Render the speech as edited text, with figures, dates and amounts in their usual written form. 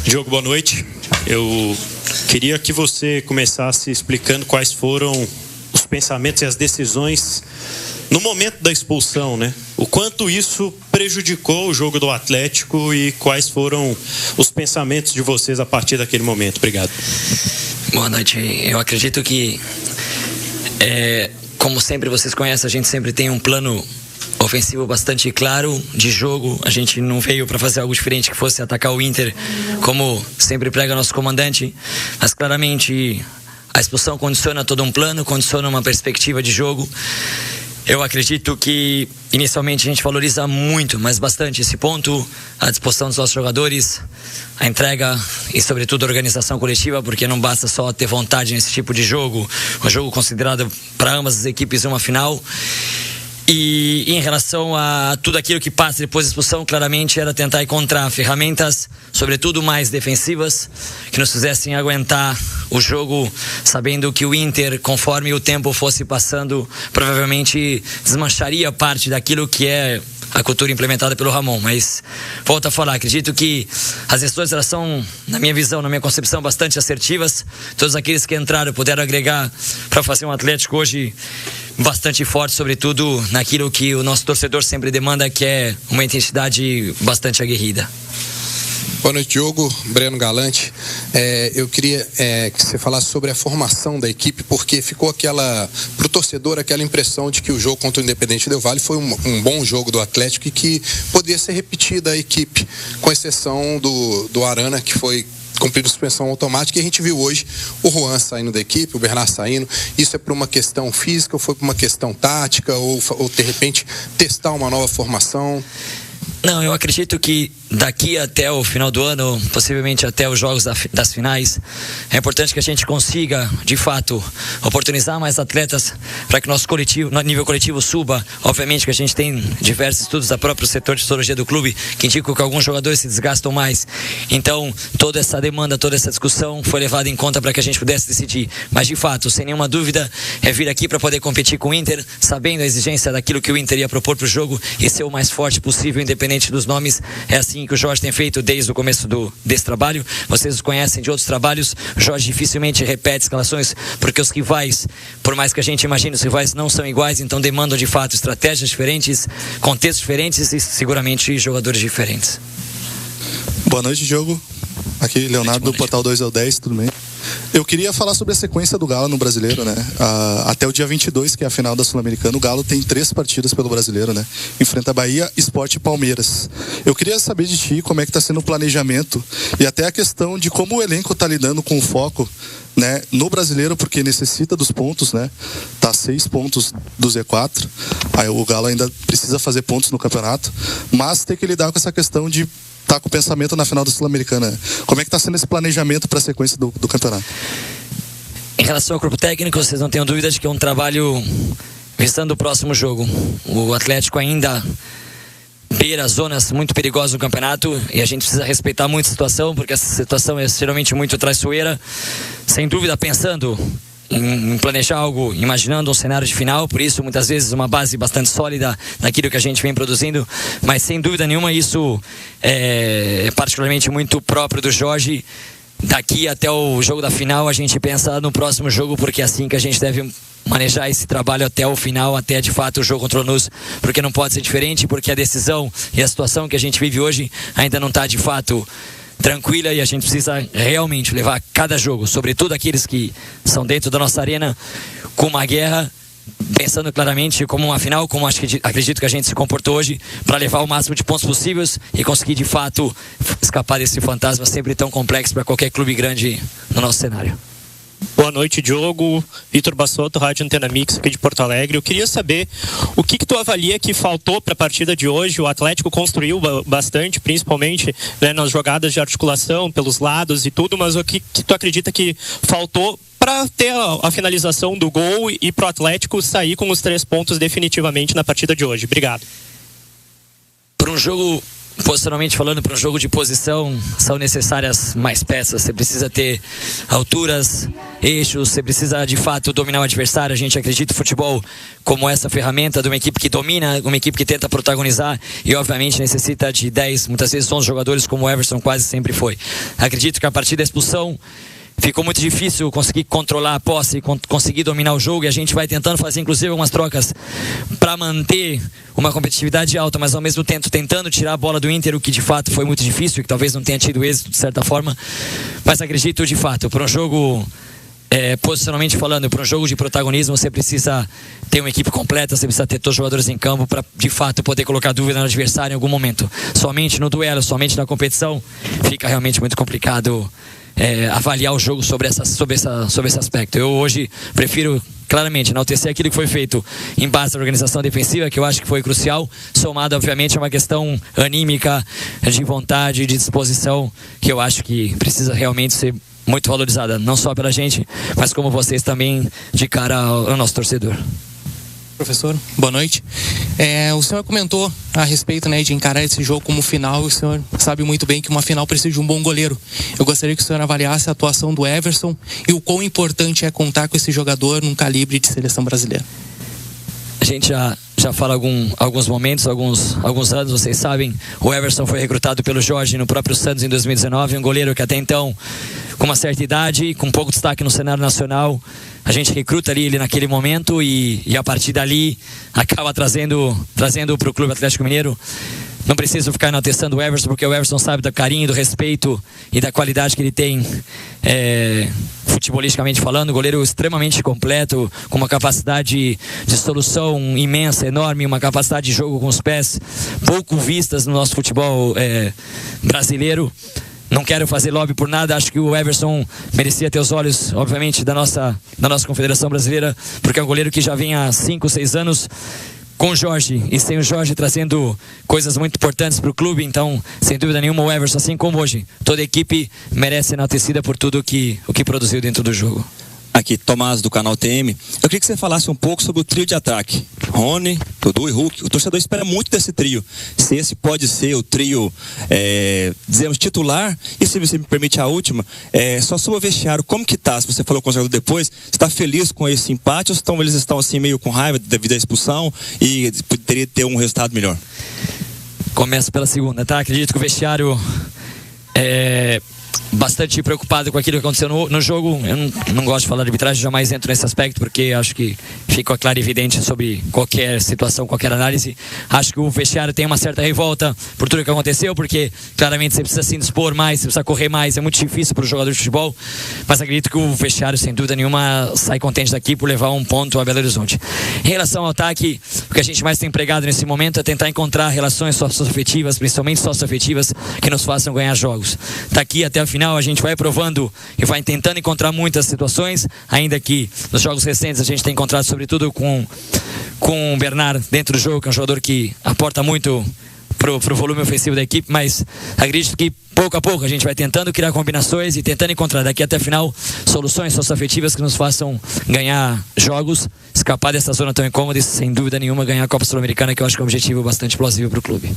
Diogo, boa noite. Eu queria que você começasse explicando quais foram os pensamentos e as decisões no momento da expulsão, né? O quanto isso prejudicou o jogo do Atlético e quais foram os pensamentos de vocês a partir daquele momento. Obrigado. Boa noite. Eu acredito que, como sempre vocês conhecem, a gente sempre tem um plano ofensivo bastante claro de jogo. A gente não veio para fazer algo diferente que fosse atacar o Inter, como sempre prega nosso comandante, mas claramente a expulsão condiciona todo um plano, condiciona uma perspectiva de jogo. Eu acredito que inicialmente a gente valoriza muito, mas bastante esse ponto, a disposição dos nossos jogadores, a entrega e sobretudo a organização coletiva, porque não basta só ter vontade nesse tipo de jogo, um jogo considerado para ambas as equipes uma final. E em relação a tudo aquilo que passa depois da expulsão, claramente era tentar encontrar ferramentas, sobretudo mais defensivas, que nos fizessem aguentar o jogo, sabendo que o Inter, conforme o tempo fosse passando, provavelmente desmancharia parte daquilo que é a cultura implementada pelo Ramon. Mas volto a falar, acredito que as decisões, elas são, na minha visão, na minha concepção, bastante assertivas. Todos aqueles que entraram puderam agregar para fazer um Atlético hoje bastante forte, sobretudo naquilo que o nosso torcedor sempre demanda, que é uma intensidade bastante aguerrida. Boa noite, Diogo. Breno Galante. Eu queria que você falasse sobre a formação da equipe, porque ficou pro torcedor aquela impressão de que o jogo contra o Independente Del Valle foi um bom jogo do Atlético e que poderia ser repetida a equipe, com exceção do Arana, que foi cumprindo suspensão automática, e a gente viu hoje o Juan saindo da equipe, o Bernard saindo. Isso é por uma questão física ou foi por uma questão tática ou de repente testar uma nova formação? Não, eu acredito que daqui até o final do ano, possivelmente até os jogos das finais, é importante que a gente consiga, de fato, oportunizar mais atletas para que nosso nível coletivo suba. Obviamente que a gente tem diversos estudos do próprio setor de fisiologia do clube que indicam que alguns jogadores se desgastam mais. Então, toda essa demanda, toda essa discussão foi levada em conta para que a gente pudesse decidir. Mas, de fato, sem nenhuma dúvida, é vir aqui para poder competir com o Inter, sabendo a exigência daquilo que o Inter ia propor para o jogo e ser o mais forte possível, independente dos nomes. É assim que o Jorge tem feito desde o começo desse trabalho. Vocês os conhecem de outros trabalhos. O Jorge dificilmente repete escalações, porque os rivais, por mais que a gente imagine, os rivais não são iguais, então demandam de fato estratégias diferentes, contextos diferentes e seguramente jogadores diferentes. Boa noite, Diogo. Aqui, Leonardo, do Portal 2 ao 10, tudo bem? Eu queria falar sobre a sequência do Galo no Brasileiro, né? Até o dia 22, que é a final da Sul-Americana, o Galo tem 3 partidas pelo Brasileiro, né? Enfrenta Bahia, Sport e Palmeiras. Eu queria saber de ti como é que está sendo o planejamento e até a questão de como o elenco está lidando com o foco, né, no Brasileiro, porque necessita dos pontos, né? Tá 6 pontos do Z4. Aí o Galo ainda precisa fazer pontos no campeonato, mas tem que lidar com essa questão de tá com o pensamento na final da Sul-Americana. Como é que está sendo esse planejamento para a sequência do campeonato? Em relação ao grupo técnico, vocês não tenham dúvida de que é um trabalho visando o próximo jogo. O Atlético ainda beira zonas muito perigosas no campeonato e a gente precisa respeitar muito a situação, porque essa situação é geralmente muito traiçoeira. Sem dúvida, pensando em planejar algo, imaginando um cenário de final, por isso muitas vezes uma base bastante sólida naquilo que a gente vem produzindo, mas sem dúvida nenhuma isso é particularmente muito próprio do Jorge. Daqui até o jogo da final a gente pensa no próximo jogo, porque é assim que a gente deve manejar esse trabalho até o final, até de fato o jogo contra o Lanús, porque não pode ser diferente, porque a decisão e a situação que a gente vive hoje ainda não está de fato tranquila e a gente precisa realmente levar cada jogo, sobretudo aqueles que são dentro da nossa arena, com uma guerra, pensando claramente como uma final, como acredito que a gente se comportou hoje, para levar o máximo de pontos possíveis e conseguir de fato escapar desse fantasma sempre tão complexo para qualquer clube grande no nosso cenário. Boa noite, Diogo. Vitor Bassotto, Rádio Antena Mix, aqui de Porto Alegre. Eu queria saber o que tu avalia que faltou para a partida de hoje. O Atlético construiu bastante, principalmente, né, nas jogadas de articulação, pelos lados e tudo, mas o que tu acredita que faltou para ter a finalização do gol e para o Atlético sair com os 3 pontos definitivamente na partida de hoje? Obrigado. Por um jogo posicionalmente falando, para um jogo de posição, são necessárias mais peças. Você precisa ter alturas, eixos, você precisa de fato dominar o adversário. A gente acredita no futebol como essa ferramenta de uma equipe que domina, uma equipe que tenta protagonizar e obviamente necessita de 10, muitas vezes 11 jogadores, como o Everson quase sempre foi. Acredito que a partir da expulsão ficou muito difícil conseguir controlar a posse, conseguir dominar o jogo, e a gente vai tentando fazer inclusive algumas trocas para manter uma competitividade alta, mas ao mesmo tempo tentando tirar a bola do Inter, o que de fato foi muito difícil, que talvez não tenha tido êxito de certa forma, mas acredito de fato, para um jogo, posicionalmente falando, para um jogo de protagonismo, você precisa ter uma equipe completa, você precisa ter todos os jogadores em campo para de fato poder colocar dúvida no adversário em algum momento. Somente no duelo, somente na competição, fica realmente muito complicado avaliar o jogo sobre esse aspecto. Eu hoje prefiro claramente enaltecer aquilo que foi feito em base à organização defensiva, que eu acho que foi crucial, somado obviamente a uma questão anímica, de vontade, de disposição, que eu acho que precisa realmente ser muito valorizada, não só pela gente, mas como vocês também, de cara ao nosso torcedor. Professor, boa noite. O senhor comentou a respeito, de encarar esse jogo como final, e o senhor sabe muito bem que uma final precisa de um bom goleiro. Eu gostaria que o senhor avaliasse a atuação do Everson e o quão importante é contar com esse jogador num calibre de seleção brasileira. A gente já fala alguns momentos, alguns anos, vocês sabem, o Everson foi recrutado pelo Jorge no próprio Santos em 2019, um goleiro que até então, com uma certa idade, com pouco destaque no cenário nacional, a gente recruta ele naquele momento e a partir dali acaba trazendo para o Clube Atlético Mineiro. Não preciso ficar enaltecendo o Everson, porque o Everson sabe do carinho, do respeito e da qualidade que ele tem, futebolisticamente falando. Goleiro extremamente completo, com uma capacidade de solução imensa, enorme, uma capacidade de jogo com os pés pouco vistas no nosso futebol brasileiro. Não quero fazer lobby por nada, acho que o Everson merecia ter os olhos, obviamente, da nossa Confederação Brasileira, porque é um goleiro que já vem há 5, 6 anos com o Jorge, e sem o Jorge trazendo coisas muito importantes para o clube. Então, sem dúvida nenhuma, o Everson, assim como hoje, toda a equipe merece ser enaltecida por tudo o que produziu dentro do jogo. Aqui, Tomás, do canal TM. Eu queria que você falasse um pouco sobre o trio de ataque. Rony, Dudu e Hulk. O torcedor espera muito desse trio. Se esse pode ser o trio, dizemos, titular. E se você me permite a última, só sobre o vestiário, como que tá? Se você falou com o jogador depois, você está feliz com esse empate ou eles estão assim meio com raiva devido à expulsão e poderia ter um resultado melhor? Começo pela segunda, tá? Acredito que o vestiário bastante preocupado com aquilo que aconteceu no jogo. Eu não gosto de falar de arbitragem, jamais entro nesse aspecto, porque acho que fica claro e evidente sobre qualquer situação, qualquer análise. Acho que o vestiário tem uma certa revolta por tudo que aconteceu, porque claramente você precisa se indispor mais, você precisa correr mais, é muito difícil para o jogador de futebol, mas acredito que o vestiário, sem dúvida nenhuma, sai contente daqui por levar um ponto a Belo Horizonte. Em relação ao ataque, o que a gente mais tem empregado nesse momento é tentar encontrar relações socioafetivas, principalmente socioafetivas, que nos façam ganhar jogos. Daqui até a final a gente vai provando e vai tentando encontrar muitas situações, ainda que nos jogos recentes a gente tem encontrado sobretudo com o Bernard dentro do jogo, que é um jogador que aporta muito pro volume ofensivo da equipe, mas acredito que pouco a pouco a gente vai tentando criar combinações e tentando encontrar daqui até a final soluções socioafetivas que nos façam ganhar jogos, escapar dessa zona tão incômoda e sem dúvida nenhuma ganhar a Copa Sul-Americana, que eu acho que é um objetivo bastante plausível para o clube.